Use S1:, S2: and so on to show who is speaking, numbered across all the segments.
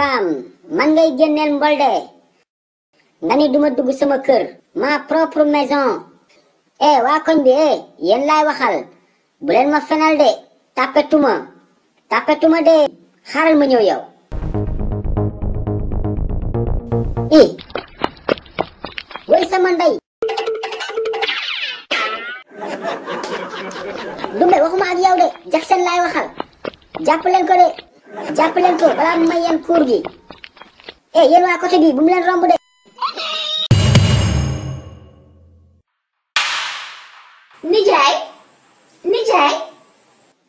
S1: femme man ngay génneel mbolde nga ni duma dugg sama kër ma propre maison waa koñ bi yéen laay waxal bu leen ma fenal de tapetuma de xaaral ma ñëw yow woy sama ndey Dumbe waxuma ak yow de Jackson laay waxal jàpp leen ko balaa mu may yeen kuur gi yéen waa côté bi bu mu leen romb de nijaay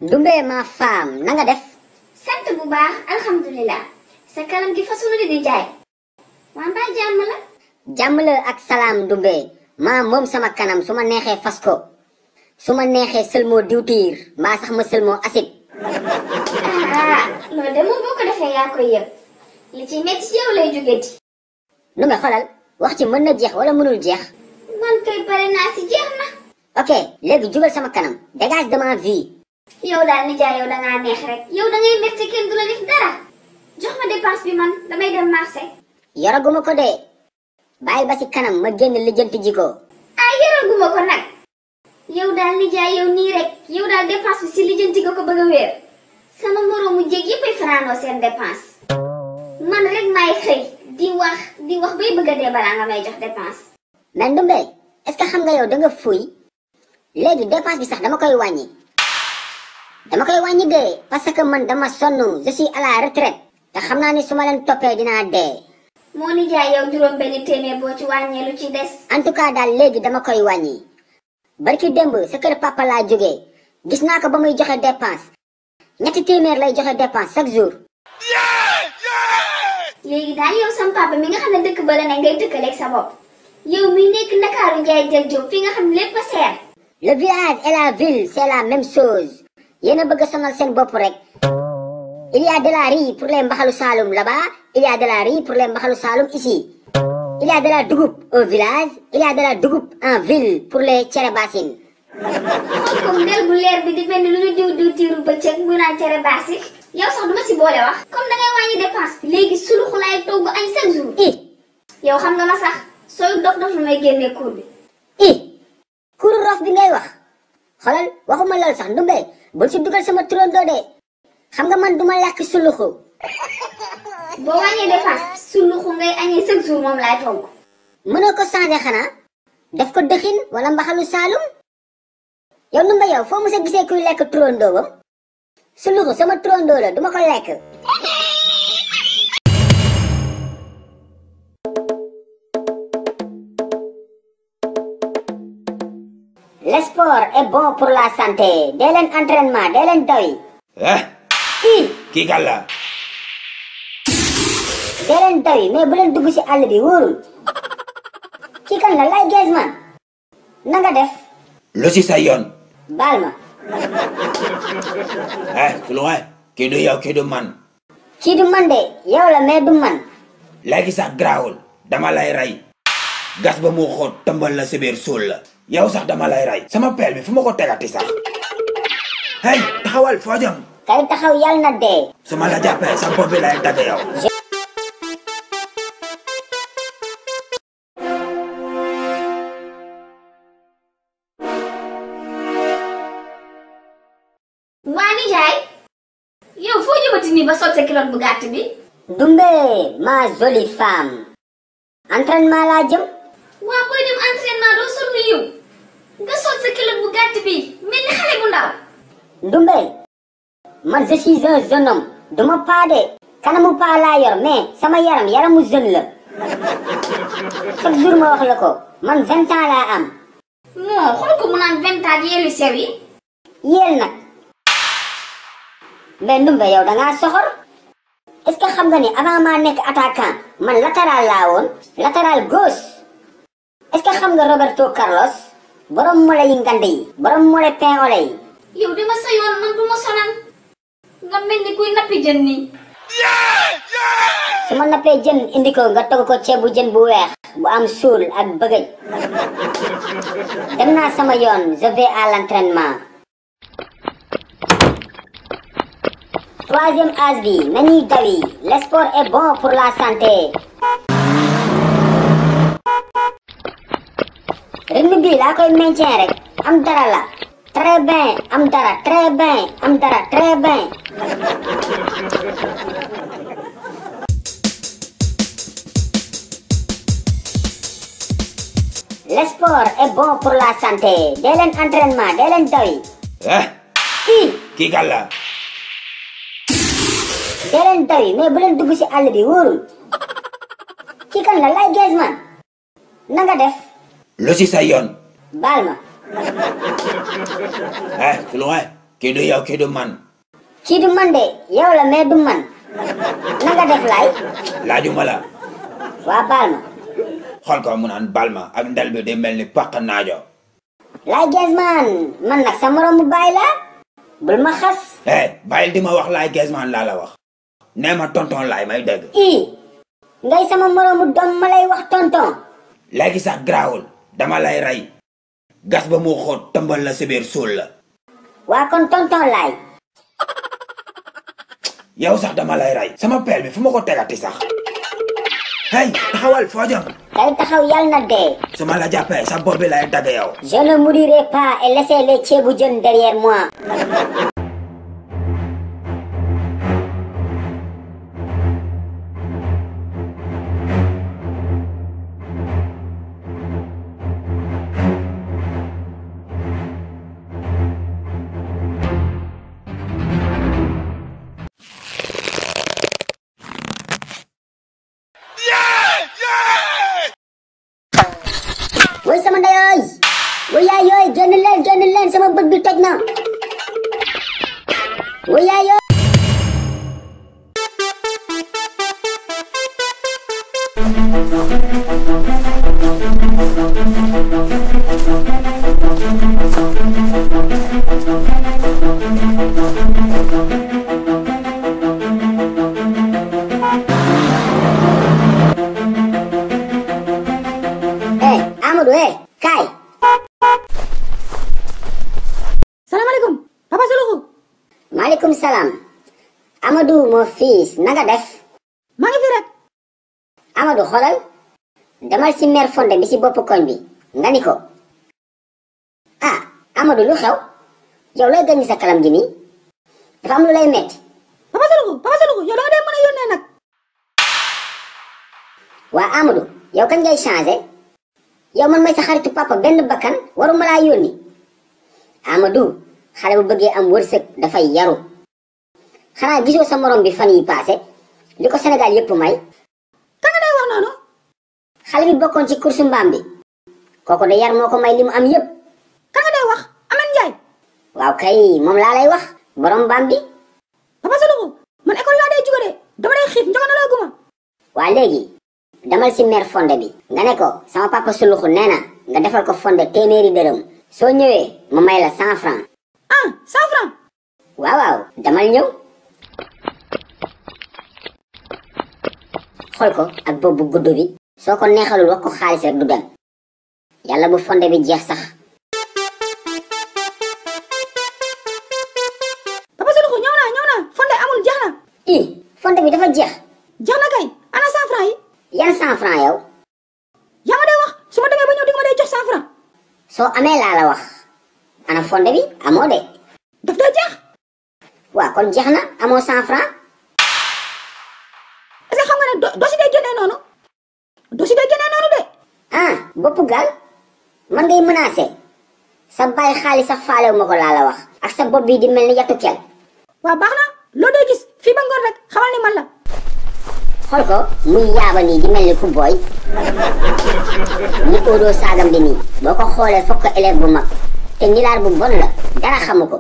S1: Dumbe ma femme na nga def
S2: sant bu baax alhamdulilah sa kalam gi fasunu di nijaay waa mbaa jàmm la
S1: ak salaam Dumbe maa moom sama kanam su ma neexee fas ko su ma neexee sëlmoo diwtiir mbaa sax ma sëlmoo acide
S2: loolu de moom boo ko defee yaa koy yëg li ci metti ci yow lay jógeti
S1: Dumbe xoolal wax ci mën na jeex wala mënul jeex
S2: man kay pare naa si jeex na
S1: ok léegi jugal sama kanam dégage de ma vie
S2: yow daal nijaay yow dangaa neex rek yow dangay mer te kenn du la def dara jox ma dépense bi man damay dem marché
S1: yoraguma ko de bàyyil ba si kanam ma génn lijjanti ji ko
S2: yoraguma ko nag yow daal nijaay yow nii rek yow daal dépense bi si lijjanti nga ko bëgg a wéer sama moroomu jéeg yëpp ay fanaanoo seen dépense man rek maay xëy di wax bay bëgg a dee balaa nga may jox dépense
S1: mais Ndumbe est-ce que xam nga yow da nga fuuy léegi dépense bi sax dama koy wàññi de parce que man dama sonn je suis à la retraite te xam naa ni su ma leen toppee dinaa dee
S2: moo nijaay yow juróom benn téeméer boo ci wàññee lu ci des
S1: en tout cas daal léegi dama koy wàññi barki démb sa kër papa laa jógee gis naa ko ba muy joxe dépense ñetti téeméer lay joxe dépense chaque jour
S2: léegi daal yow sam papa mi nga xam ne dëkk ba la ne ngay dëkkaleeg sa bopp yow mi nekk Ndakaaru njaay jël jóg fi nga xam ne lépp a seer
S1: le village et la ville c'est la même chose yéen a bëgg a sonal seen bopp rek il y a de la riz pour les mbaxalu Saloum là-bas il y a de la riz pour les mbaxalu Saloum ici il y a de la dugub au village il y a de la dugub en ville pour les cere basin
S2: xool comme del bu leer bi di mel ni lu ñu diw tiiru bëccëg mu naan cere baasi yow sax duma si boole wax comme dangay wàññi dépense bi léegi Souloukhou laay togg añ chaque jour yow xam nga ma sax sooy dof lu may génnee cour bi
S1: cour rof bi ngay wax xoolal waxuma loolu sax Ndumbe bul si dugal sama turandoo de xam nga man duma lekk Souloukhou
S2: boo wàññee dépense Souloukhou ngay añee chaque jour moom laay togg
S1: mënoo ko changé xanaa def ko dëxin wala mbaxalu Saloum yow Ndumbe yow foo mos a gisee kuy lekk turandoowam Souloukhou sama turandoo la duma ko lekk le sport est bon pour la santé dee leen entraînement dee leen daw yi
S3: kii kan la
S1: dee leen daw yi mais bu leen dugg si àll bi wóorul kii kan la lay gees man na nga def
S3: lu si sa yoon
S1: baal ma
S3: Souloukhou kii du yow kii du man
S1: kii du man de yow la mais du man
S3: léegi sax garaawul dama lay rey gas ba mu xóot tëmbal la si biir suul la yow sax dama lay rey sama peel bi fu ma ko tegati sax hey taxawal foo jëm
S1: kay taxaw yàlla na dee
S3: su ma la jàppee sa bopp bi lay dagg yow
S2: waa nijaay yow foo jëmati nii ba sol sa kilote bu gàtt bi
S1: Ndumbe ma jolie femme entraînement laa jëm
S2: waa booy dem entraînement doo sol lu yiw nga sol sa kilote bu gàtt bi mel ni xale bu ndaw
S1: Ndumbe man je suis un jeune homme duma paa de kanamu paa laa yor mais sama yaramu jeune la chaque jour ma wax la ko man 20 ans laa am
S2: moo xool ko mu naan 20 ans yeelu sew yi
S1: yéel nag mais Ndumbe yow dangaa soxor est-ce que xam nga ni avant maa nekk attaquant man latéral laa woon latéral gauche est-ce que xam nga Roberto Carlos borom mole yi ngand yi borom mole pain au lait yi
S2: yow dama sa yoon man du ma sonal nga mel ni kuy nappi jën nii
S1: su ma nappee jën indi ko nga togg ko ceebu jën bu weex bu am suul ak bëgëj dem naa sama yoon je vais à l'entraînement troisième âge bi nañuy dawi le sport est bon pour la santé. rythme bi laa koy maintien rek am dara la très bien am dara très bien am dara très bien. le sport est bon pour la santé dee leen entraînement dee leen dawi.
S3: kii kan la.
S1: dee leen dawi mais bu leen dugg ci àll bi wóorul. kii kan la lay gees man na nga def.
S3: lu ci sa yoon.
S1: baal ma.
S3: Souloukhou kii du yow kii du man.
S1: kii du man de yow la mais du man na nga def laay.
S3: laajuma la.
S1: waa baal ma.
S3: xool ko mu naan bal ma ak ndel bi di mel ni paq naajo.
S1: laay gees man nag sa moroom mu bàyyi la bul ma xas.
S3: bàyyil di ma wax laay gees man laa la wax. nee ma tonton laay may dégg.
S1: ngay sama moroomu doom ma lay wax tonton.
S3: léegi sax garaawul dama lay rey. gas ba mu xóot tëmbal la si biir suul la.
S1: waa kon tonton laay.
S3: yow sax dama lay rey. sama peel bi fu ma ko tegati sax. hey taxawal foo jëm.
S1: kay taxaw yàlla na dee.
S3: su ma la jàppee sa bopp bi lay dagg yow.
S1: je ne mourirai pas et laissez les ceebu jën derrière moi. woy sama ndeyooy woy yaay yooy génn leen sama bët bi toj na woy yaay yooy. Amadou kaay.
S2: salaamaaleykum papa Souloukhou.
S1: maaleykum salaam. Amadou mon fils na nga def.
S2: maa ngi fi rek.
S1: Amadou xoolal demal ci mère Fonde bi ci bopp koñ bi nga ni ko. Amadou lu xew yow looy gañ sa kalam ji nii dafa am lu lay metti.
S2: papa Souloukhou yow doo dee mën a yónnee nag.
S1: waa Amadou yow kañ ngay changé. yow man may sa xaritu papa benn bakkan waruma laa yónni. Amadou xale bu bëggee am wërsëg dafay yaru. xanaa gisoo sa morom bi fan yi paase li ko Sénégal yépp may.
S2: ka nga day wax noonu.
S1: xale bi bokkoon ci course mbaam bi kooku de yar moo ko may li mu am yépp.
S2: ka nga day wax Aman Njaay.
S1: waaw kay moom laa lay wax borom mbaam bi.
S2: papa Souloukhou man école laa day jóge de dama day xiif njogo na laa guma.
S1: waa léegi damal ci mère Fonde bi nga ne ko sama papa Souloukhou nee na nga defal ko Fonde téeméeri dërëm soo ñëwee ma may la 100 francs.
S2: 100 francs.
S1: waaw damal ñëw. xool ko ak boobu gudd bi soo ko neexalul wax ko xaalis rek du dem yàlla bu Fonde bi jeex sax.
S2: papa Souloukhou ñëw naa Fonde amul jeex na.
S1: Fonde bi dafa jeex.
S2: jeex na kay ana 100 francs yi.
S1: yan 100 francs yow.
S2: yaa ma day wax su ma demee ba ñëw di nga ma day jox 100 francs.
S1: soo amee laa la wax ana Fonde bi amoo de.
S2: daf day jeex.
S1: waaw kon jeex na amoo 100 francs.
S2: est-ce que xam nga ne doo si day génnee noonu. doo si day génnee noonu de.
S1: boppu gal man ngay menacé sa bàyyi xaalis sax faalewu ma ko laa la wax ak sa bopp bi di mel ni yattu kel.
S2: waaw baax na loo day gis fii ba ngoon rek xamal ni man la.
S1: xool ko muy yaaba nii di mel ni ku booy ni óodoo saagam bi nii boo ko xoolee fokk ko élève bu mag te nilaar bu bon la dara xamu ko.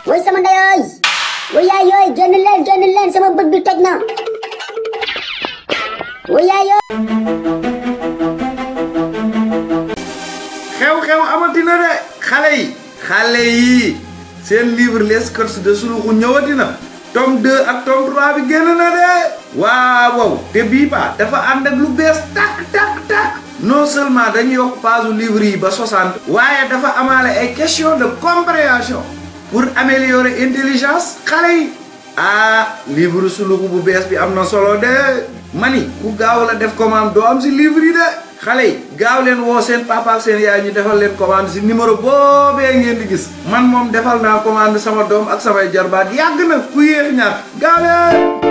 S1: woy sama ndeyooy woy yaay yooy génn leen sama bët bi toj na Woyaayo.
S4: xew-xew amatina de xale yi seen livre les sketchs de Souloukhou ñëwati na tome 2 ak tome 3 bi génn na de waaw te bii ba dafa ànd ak lu bees tak non seulement dañuy yokk page livre yi ba 60 waaye dafa amaale ay question de compréhension pour améliorer intelligence xale yi livre Souloukhou bu bees bi am na solo de mani ku gaaw la def commande doo am si livre yi de xale yi gaaw leen woo seen papa ak seen yaay ñu defal leen commande si numéro boobee ngeen di gis man moom defal naa commande sama doom ak samay jarbaat yàgg na ku yéex ñaar gaaw leen